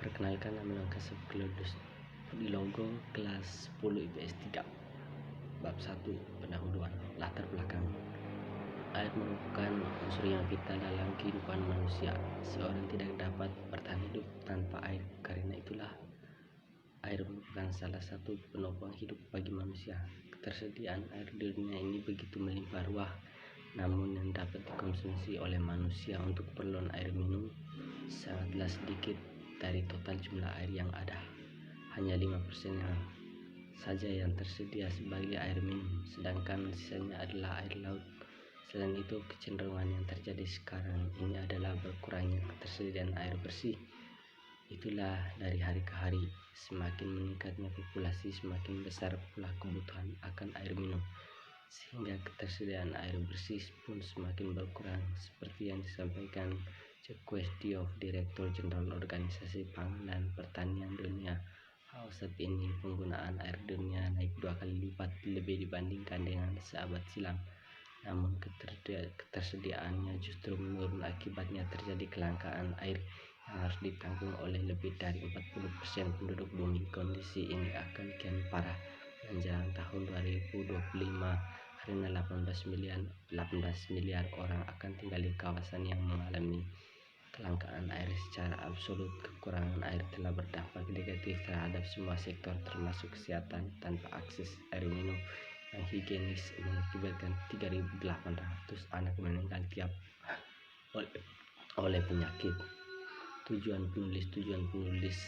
Perkenalkan, nama lengkap Claudius Putilogo, kelas 10 IPS 3, bab 1, pendahuluan. Latar belakang. Air merupakan unsur yang vital dalam kehidupan manusia. Seorang tidak dapat bertahan hidup tanpa air. Karena itulah air merupakan salah satu penopang hidup bagi manusia. Ketersediaan air di dunia ini begitu melimpah ruah, namun yang dapat dikonsumsi oleh manusia untuk keperluan air minum sangatlah sedikit dari total jumlah air yang ada. Hanya 5% saja yang tersedia sebagai air minum, sedangkan sisanya adalah air laut. Selain itu, kecenderungan yang terjadi sekarang ini adalah berkurangnya ketersediaan air bersih. Itulah dari hari ke hari, semakin meningkatnya populasi, semakin besar pula kebutuhan akan air minum, sehingga ketersediaan air bersih pun semakin berkurang. Seperti yang disampaikan Jacques Diop, Direktur Jenderal Organisasi Pangan dan Pertanian Dunia, saat ini penggunaan air dunia naik 2 kali lipat lebih dibandingkan dengan seabad silam. Namun ketersediaannya justru menurun, akibatnya terjadi kelangkaan air yang harus ditanggung oleh lebih dari 40% penduduk bumi. Kondisi ini akan kian parah menjelang tahun 2025 karena 18 miliar orang akan tinggal di kawasan yang mengalami kelangkaan air secara absolut. Kekurangan air telah berdampak negatif terhadap semua sektor termasuk kesehatan. Tanpa akses air minum yang higienis mengakibatkan 3.800 anak meninggal tiap oleh penyakit. Tujuan penulis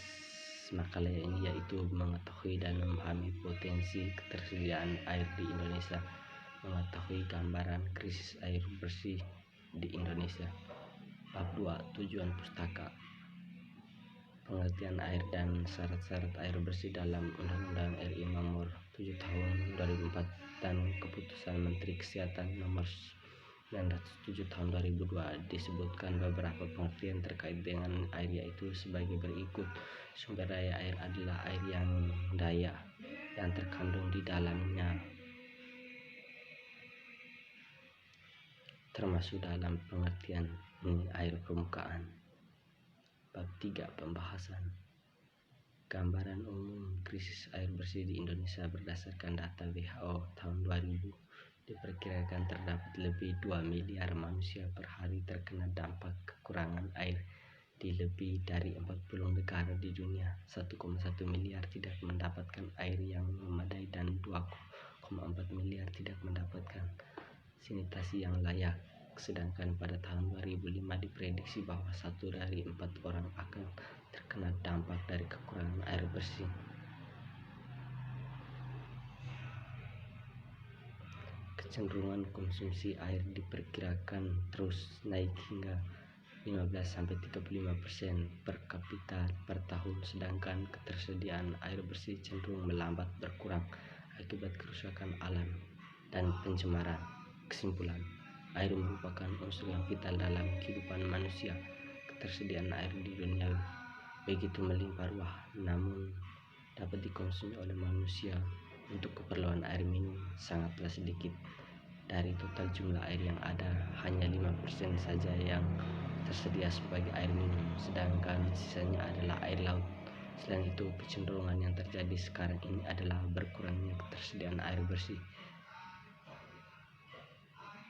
makalah ini yaitu mengetahui dan memahami potensi ketersediaan air di Indonesia, mengetahui gambaran krisis air bersih di Indonesia. Bab 2, tujuan pustaka. Pengertian air dan syarat-syarat air bersih dalam Undang-Undang RI Nomor 7 Tahun 2004 dan Keputusan Menteri Kesehatan Nomor 907 Tahun 2002 disebutkan beberapa pengertian terkait dengan air, yaitu sebagai berikut. Sumber daya air adalah air yang daya yang terkandung di dalamnya, termasuk dalam pengertian ini air permukaan. Bab 3, pembahasan. Gambaran umum krisis air bersih di Indonesia berdasarkan data WHO tahun 2000 diperkirakan terdapat lebih 2 miliar manusia per hari terkena dampak kekurangan air di lebih dari 40 negara di dunia. 1,1 miliar tidak mendapatkan air yang memadai dan 2,4 miliar tidak mendapatkan sanitasi yang layak. Sedangkan pada tahun 2005 diprediksi bahwa 1 dari 4 orang akan terkena dampak dari kekurangan air bersih. Kecenderungan konsumsi air diperkirakan terus naik hingga 15-35% per kapita per tahun, sedangkan ketersediaan air bersih cenderung melambat berkurang akibat kerusakan alam dan pencemaran. Kesimpulan, air merupakan unsur yang vital dalam kehidupan manusia. Ketersediaan air di dunia begitu melimpah ruah, namun dapat dikonsumsi oleh manusia untuk keperluan air minum sangatlah sedikit. Dari total jumlah air yang ada, hanya 5% saja yang tersedia sebagai air minum, sedangkan sisanya adalah air laut. Selain itu, kecenderungan yang terjadi sekarang ini adalah berkurangnya ketersediaan air bersih.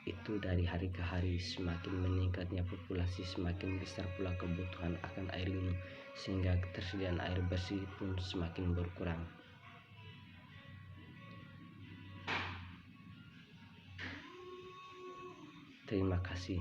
Itu dari hari ke hari, semakin meningkatnya populasi, semakin besar pula kebutuhan akan air minum, sehingga ketersediaan air bersih pun semakin berkurang. Terima kasih.